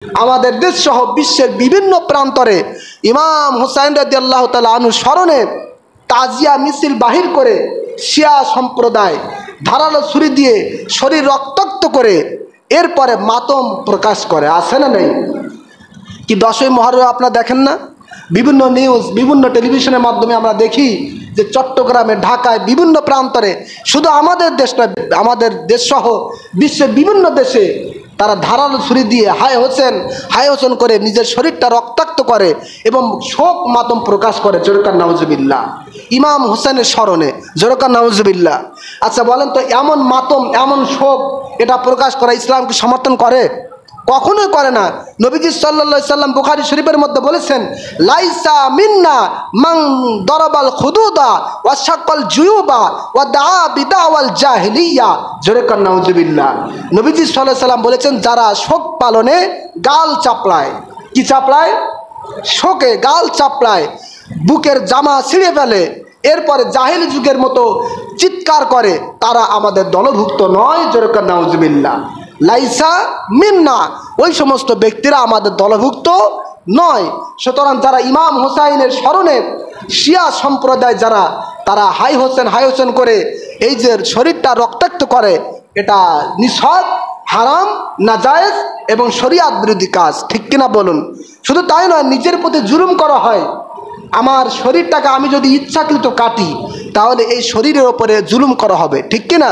আমাদের দেশ সহ বিশ্বের বিভিন্ন প্রান্তরে ইমাম হুসাইন রাদিয়াল্লাহু তাআলা আনহু স্মরণে তাজিয়া মিছিল বাহির করে শিয়া সম্প্রদায় ধারালো ছুরি দিয়ে শরীর রক্তাক্ত করে এরপরে মাতম প্রকাশ করে। আছে না নেই? কি 10ই মুহররম আপনারা দেখেন না? বিভিন্ন নিউজ, বিভিন্ন টেলিভিশনের মাধ্যমে আমরা দেখি যে চট্টগ্রামে, ঢাকায়, বিভিন্ন প্রান্তরে, শুধু আমাদের দেশ নয়, আমাদের দেশ সহ বিশ্বের বিভিন্ন দেশে তারা ধারালো ছুরি দিয়ে হায় হোসেন করে নিজের শরীরটা রক্তাক্ত করে এবং শোক মাতম প্রকাশ করে। জোরকার নাউজুবিল্লাহ। ইমাম হোসেনের স্মরণে, জোরকার নাউজুবিল্লাহ। আচ্ছা বলেন তো, এমন মাতম, এমন শোক এটা প্রকাশ করা ইসলাম কি সমর্থন করে? কখনোই করে না। নবীজি সাল্লাল্লাহু আলাইহি সাল্লাম বুখারী শরীফের মধ্যে বলেছেন, লাইসা মিন্না মান দরাবাল খুদুদা ওয়া শাক্কাল জুয়ুবা ওয়া দা বিদাওয়াল জাহিলিয়া। জোরে কান নাউজুবিল্লাহ। নবীজি সাল্লাল্লাহু আলাইহি সাল্লাম বলেছেন, যারা শোক পালনে গাল চাপড়ায়, কি চাপড়ায়? শোকে গাল চাপড়ায়, বুকের জামা ছিঁড়ে ফেলে, এরপরে জাহিলি যুগের মতো চিৎকার করে, তারা আমাদের দলভুক্ত নয়। জোরে কান নাউজুবিল্লাহ। লাইসা মিন্না, ওই সমস্ত ব্যক্তিরা আমাদের দলভুক্ত নয়। সুতরাং যারা ইমাম হুসাইনের স্মরণে শিয়া সম্প্রদায় যারা, তারা হাই হোসেন করে এই যে শরীরটা রক্তাক্ত করে, এটা নিছক হারাম, নাজায়েজ এবং শরিয়াত বিরোধী কাজ। ঠিক কিনা বলুন? শুধু তাই নয়, নিজের প্রতি জুলুম করা হয়। আমার শরীরটাকে আমি যদি ইচ্ছাকৃত কাটি, তাহলে এই শরীরের ওপরে জুলুম করা হবে। ঠিক কিনা?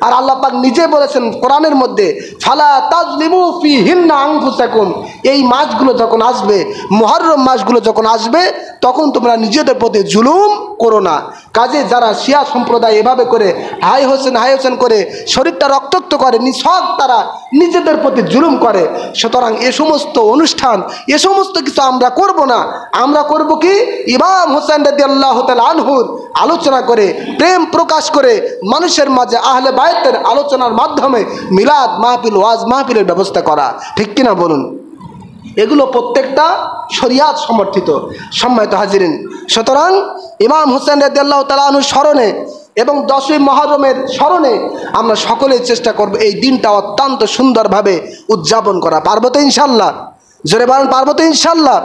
আর আল্লাহ পাক নিজে বলেছেন কোরআনের মধ্যে, ফালা তাজলিমু ফিহিন্না আনফুসাকুম, এই মাসগুলো যখন আসবে, মুহররম মাসগুলো যখন আসবে, তখন তোমরা নিজেদের প্রতি জুলুম করো না। কাজে যারা শিয়া সম্প্রদায় এভাবে করে হাই হোসেন করে শরীরটা রক্তাক্ত করে, নিছক তারা নিজেদের প্রতি জুলুম করে। সুতরাং এ সমস্ত অনুষ্ঠান, এ সমস্ত কিছু আমরা করব না। আমরা করব কি? ইমাম হুসাইন রাদিয়াল্লাহু তাআলা আনহুর আলোচনা করে, প্রেম প্রকাশ করে, মানুষের মাঝে আহলে বায়তের আলোচনার মাধ্যমে মিলাদ মাহফিল, ওয়াজ মাহফিলের ব্যবস্থা করা। ঠিক কিনা বলুন? এগুলো প্রত্যেকটা শরিয়াত সমর্থিত। সম্মানিত হাজিরিন, সুতরাং ইমাম হুসাইন রাদিয়াল্লাহু তাআলা আনহুর স্মরণে এবং 10ই মুহররমের স্মরণে আমরা সকলেই চেষ্টা করব এই দিনটা অত্যন্ত সুন্দরভাবে উদযাপন করা। পারবো তো ইনশাআল্লাহ? জোরে বলেন, পারবো তো ইনশাআল্লাহ?